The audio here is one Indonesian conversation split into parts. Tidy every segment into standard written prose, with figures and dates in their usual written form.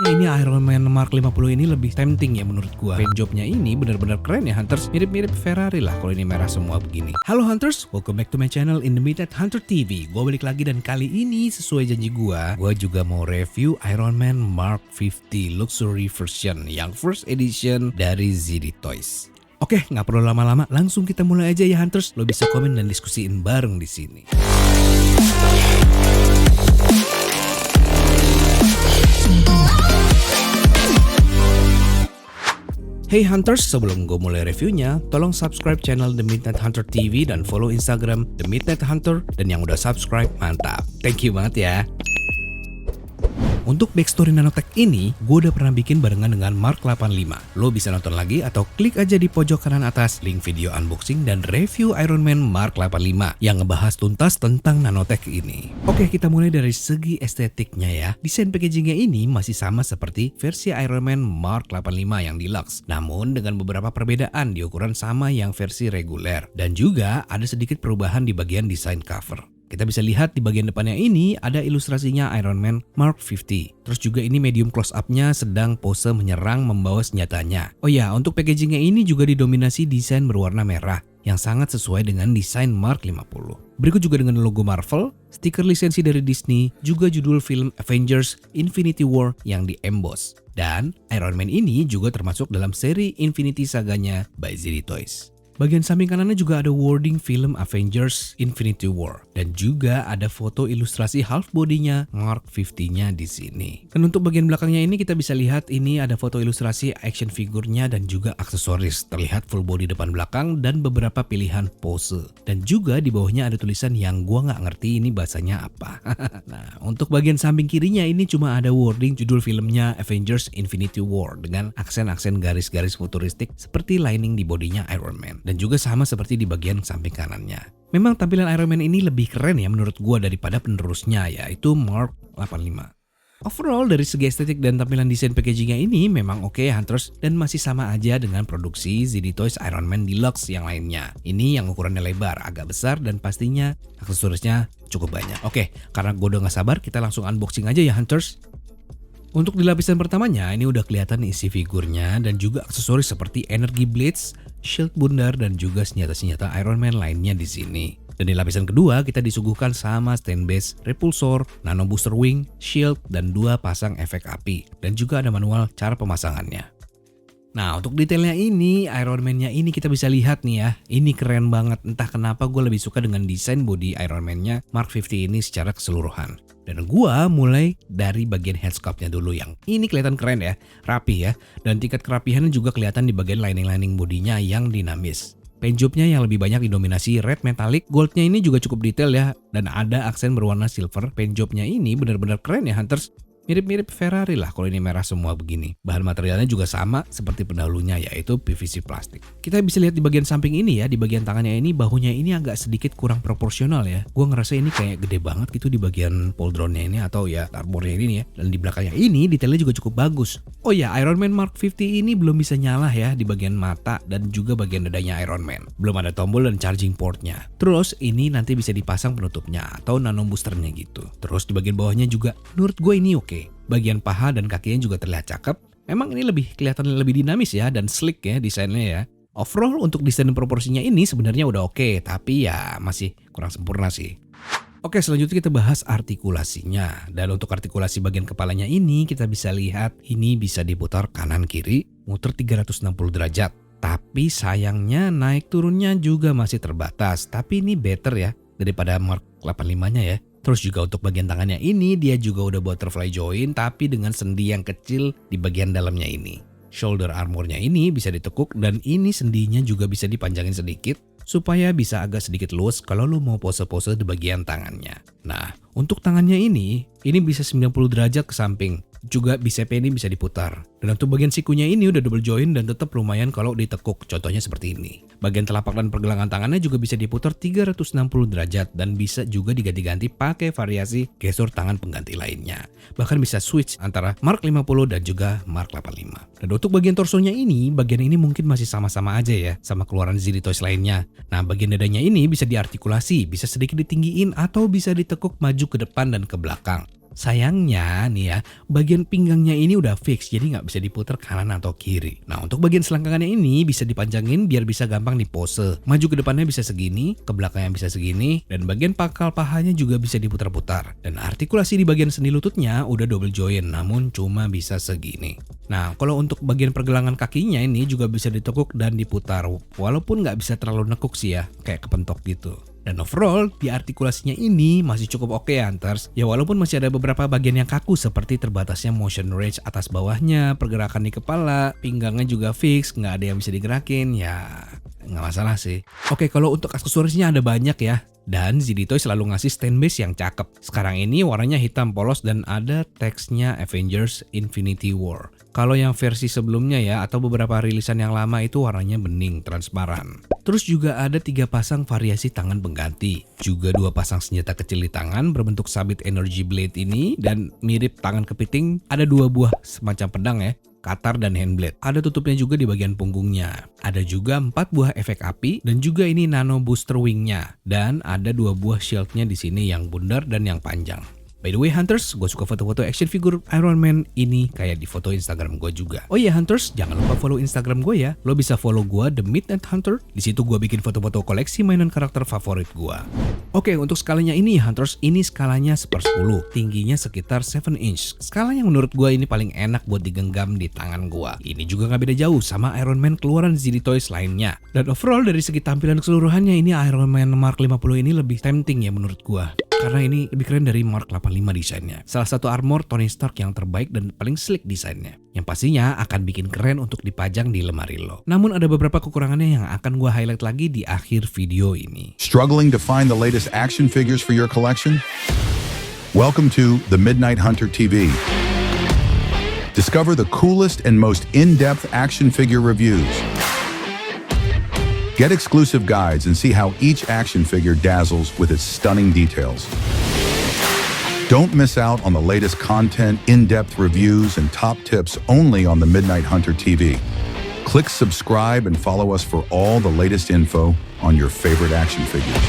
Ya, ini Iron Man Mark 50 ini lebih tempting ya menurut gua. Paint jobnya ini bener-bener keren ya Hunters. Mirip-mirip Ferrari lah kalau ini merah semua begini. Halo Hunters, welcome back to my channel in the Midnight Hunter TV. Gua balik lagi dan kali ini sesuai janji gua juga mau review Iron Man Mark 50 Luxury Version yang first edition dari ZD Toys. Oke, nggak perlu lama-lama, langsung kita mulai aja ya Hunters. Lo bisa komen dan diskusiin bareng di sini. Hey Hunters, sebelum gue mulai reviewnya, tolong subscribe channel The Midnight Hunter TV dan follow Instagram The Midnight Hunter. Dan yang udah subscribe, mantap. Thank you banget ya. Untuk backstory nanotech ini, gue udah pernah bikin barengan dengan Mark 85. Lo bisa nonton lagi atau klik aja di pojok kanan atas link video unboxing dan review Iron Man Mark 85 yang ngebahas tuntas tentang nanotech ini. Oke, kita mulai dari segi estetiknya ya. Desain packagingnya ini masih sama seperti versi Iron Man Mark 85 yang deluxe, namun dengan beberapa perbedaan di ukuran sama yang versi reguler. Dan juga ada sedikit perubahan di bagian desain cover. Kita bisa lihat di bagian depannya ini ada ilustrasinya Iron Man Mark 50. Terus juga ini medium close up-nya sedang pose menyerang membawa senjatanya. Oh ya, untuk packagingnya ini juga didominasi desain berwarna merah yang sangat sesuai dengan desain Mark 50. Berikut juga dengan logo Marvel, stiker lisensi dari Disney, juga judul film Avengers Infinity War yang di-emboss. Dan Iron Man ini juga termasuk dalam seri Infinity Saganya by ZD Toys. Bagian samping kanannya juga ada wording film Avengers Infinity War dan juga ada foto ilustrasi half bodinya Mark 50-nya di sini. Dan untuk bagian belakangnya ini kita bisa lihat ini ada foto ilustrasi action figurnya dan juga aksesoris. Terlihat full body depan belakang dan beberapa pilihan pose. Dan juga di bawahnya ada tulisan yang gua nggak ngerti ini bahasanya apa. Nah, untuk bagian samping kirinya ini cuma ada wording judul filmnya Avengers Infinity War dengan aksen-aksen garis-garis futuristik seperti lining di bodinya Iron Man. Dan juga sama seperti di bagian samping kanannya. Memang tampilan Iron Man ini lebih keren ya menurut gua daripada penerusnya yaitu Mark 85. Overall dari segi estetik dan tampilan desain packagingnya ini memang oke Hunters dan masih sama aja dengan produksi ZD Toys Iron Man Deluxe yang lainnya. Ini yang ukurannya lebar, agak besar dan pastinya aksesorisnya cukup banyak. Oke, karena gua udah gak sabar kita langsung unboxing aja ya Hunters. Untuk di lapisan pertamanya ini udah kelihatan isi figurnya dan juga aksesoris seperti energy blades, shield bundar dan juga senjata-senjata Iron Man lainnya di sini. Dan di lapisan kedua kita disuguhkan sama stand base, repulsor, nano booster wing, shield dan 2 pasang efek api dan juga ada manual cara pemasangannya. Nah, untuk detailnya ini, Iron Man-nya ini kita bisa lihat nih ya. Ini keren banget. Entah kenapa gue lebih suka dengan desain body Iron Man-nya Mark 50 ini secara keseluruhan. Dan gue mulai dari bagian headsculpt-nya dulu yang ini kelihatan keren ya, rapi ya. Dan tingkat kerapihannya juga kelihatan di bagian lining-lining bodinya yang dinamis. Paint job-nya yang lebih banyak didominasi red metallic, gold-nya ini juga cukup detail ya. Dan ada aksen berwarna silver. Paint job-nya ini benar-benar keren ya Hunters. Mirip-mirip Ferrari lah kalau ini merah semua begini. Bahan materialnya juga sama seperti pendahulunya yaitu PVC plastik. Kita bisa lihat di bagian samping ini ya, di bagian tangannya ini bahunya ini agak sedikit kurang proporsional ya. Gue ngerasa ini kayak gede banget gitu di bagian pauldronnya ini atau ya armornya ini ya. Dan di belakangnya ini detailnya juga cukup bagus. Oh ya, Iron Man Mark 50 ini belum bisa nyala ya di bagian mata dan juga bagian dadanya Iron Man. Belum ada tombol dan charging portnya. Terus ini nanti bisa dipasang penutupnya atau nano boosternya gitu. Terus di bagian bawahnya juga menurut gue ini oke. Bagian paha dan kakinya juga terlihat cakep. Memang ini kelihatan lebih dinamis ya dan sleek ya desainnya ya. Overall untuk desain dan proporsinya ini sebenarnya udah oke, tapi ya masih kurang sempurna sih. Oke, selanjutnya kita bahas artikulasinya. Dan untuk artikulasi bagian kepalanya ini kita bisa lihat ini bisa diputar kanan kiri, muter 360 derajat. Tapi sayangnya naik turunnya juga masih terbatas. Tapi ini better ya daripada Mark 85-nya ya. Terus juga untuk bagian tangannya ini dia juga udah butterfly joint tapi dengan sendi yang kecil di bagian dalamnya ini. Shoulder armornya ini bisa ditekuk dan ini sendinya juga bisa dipanjangin sedikit supaya bisa agak sedikit luas kalau lo mau pose-pose di bagian tangannya. Nah, untuk tangannya ini bisa 90 derajat ke samping. Juga bicepnya ini bisa diputar. Dan untuk bagian sikunya ini udah double joint dan tetap lumayan kalau ditekuk. Contohnya seperti ini. Bagian telapak dan pergelangan tangannya juga bisa diputar 360 derajat dan bisa juga diganti-ganti pakai variasi gestur tangan pengganti lainnya. Bahkan bisa switch antara Mark 50 dan juga Mark 85. Dan untuk bagian torsonya ini, bagian ini mungkin masih sama-sama aja ya sama keluaran ZD Toys lainnya. Nah, bagian dadanya ini bisa diartikulasi, bisa sedikit ditinggiin atau bisa ditekuk maju ke depan dan ke belakang. Sayangnya nih ya, bagian pinggangnya ini udah fix, jadi nggak bisa diputar kanan atau kiri. Nah, untuk bagian selangkangannya ini bisa dipanjangin biar bisa gampang dipose. Maju ke depannya bisa segini, ke belakangnya bisa segini, dan bagian pangkal pahanya juga bisa diputar-putar. Dan artikulasi di bagian sendi lututnya udah double joint, namun cuma bisa segini. Nah, kalau untuk bagian pergelangan kakinya ini juga bisa ditekuk dan diputar, walaupun nggak bisa terlalu nekuk sih ya, kayak kepentok gitu. Dan overall, di artikulasinya ini masih cukup oke Hunters. Ya walaupun masih ada beberapa bagian yang kaku seperti terbatasnya motion range atas bawahnya, pergerakan di kepala, pinggangnya juga fix, nggak ada yang bisa digerakin, ya nggak masalah sih. Oke, kalau untuk aksesorisnya ada banyak ya. Dan ZD Toys selalu ngasih stand base yang cakep. Sekarang ini warnanya hitam polos dan ada teksnya Avengers Infinity War. Kalau yang versi sebelumnya ya atau beberapa rilisan yang lama itu warnanya bening, transparan. Terus juga ada 3 pasang variasi tangan pengganti. Juga 2 pasang senjata kecil di tangan berbentuk sabit energy blade ini dan mirip tangan kepiting. Ada 2 buah semacam pedang ya. Katar dan handblade. Ada tutupnya juga di bagian punggungnya. Ada juga 4 buah efek api dan juga ini nano booster wingnya. Dan ada 2 buah shieldnya di sini yang bundar dan yang panjang. By the way Hunters, gue suka foto-foto action figure Iron Man ini kayak di foto Instagram gue juga. Oh iya Hunters, jangan lupa follow Instagram gue ya. Lo bisa follow gue The Midnight Hunter. Di situ gue bikin foto-foto koleksi mainan karakter favorit gue. Oke, untuk skalanya ini Hunters, ini skalanya 1/10, tingginya sekitar 7 inch. Skala yang menurut gue ini paling enak buat digenggam di tangan gue. Ini juga nggak beda jauh sama Iron Man keluaran ZD Toys lainnya. Dan overall dari segi tampilan keseluruhannya ini Iron Man Mark 50 ini lebih tempting ya menurut gue. Karena ini lebih keren dari Mark 85 desainnya. Salah satu armor Tony Stark yang terbaik dan paling sleek desainnya. Yang pastinya akan bikin keren untuk dipajang di lemari lo. Namun ada beberapa kekurangannya yang akan gue highlight lagi di akhir video ini. Struggling to find the latest action figures for your collection? Welcome to The Midnight Hunter TV. Discover the coolest and most in-depth action figure reviews. Get exclusive guides and see how each action figure dazzles with its stunning details. Don't miss out on the latest content, in-depth reviews, and top tips only on the Midnight Hunter TV. Click subscribe and follow us for all the latest info on your favorite action figures.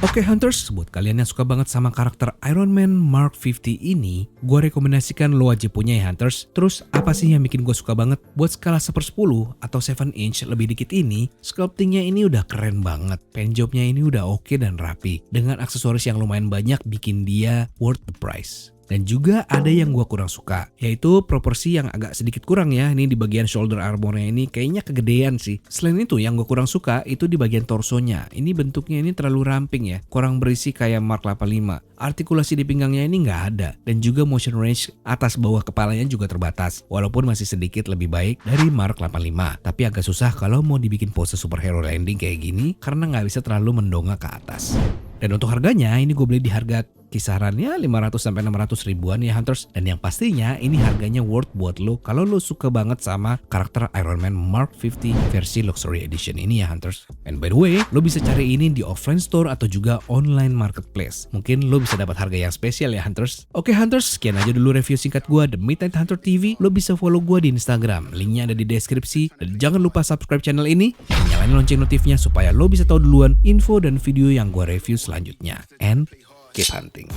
Oke Hunters, buat kalian yang suka banget sama karakter Iron Man Mark 50 ini, gue rekomendasikan lo wajib punya ya Hunters. Terus apa sih yang bikin gue suka banget? Buat skala 1/10 atau 7 inch lebih dikit ini, sculptingnya ini udah keren banget. Paintjobnya ini udah oke dan rapi. Dengan aksesoris yang lumayan banyak bikin dia worth the price. Dan juga ada yang gue kurang suka, yaitu proporsi yang agak sedikit kurang ya. Ini di bagian shoulder armornya ini kayaknya kegedean sih. Selain itu yang gue kurang suka itu di bagian torsonya. Ini bentuknya ini terlalu ramping ya, kurang berisi kayak Mark 85. Artikulasi di pinggangnya ini nggak ada. Dan juga motion range atas bawah kepalanya juga terbatas. Walaupun masih sedikit lebih baik dari Mark 85. Tapi agak susah kalau mau dibikin pose superhero landing kayak gini karena nggak bisa terlalu mendongak ke atas. Dan untuk harganya ini gue beli di harga kisarannya 500-600 ribuan ya Hunters. Dan yang pastinya ini harganya worth buat lo kalau lo suka banget sama karakter Iron Man Mark 50 versi Luxury Edition ini ya Hunters. And by the way, lo bisa cari ini di offline store atau juga online marketplace. Mungkin lo bisa dapat harga yang spesial ya Hunters. Oke Hunters, sekian aja dulu review singkat gue The Midnight Hunter TV. Lo bisa follow gue di Instagram, linknya ada di deskripsi. Dan jangan lupa subscribe channel ini, nyalain lonceng notifnya supaya lo bisa tahu duluan info dan video yang gue review selanjutnya. And keep hunting.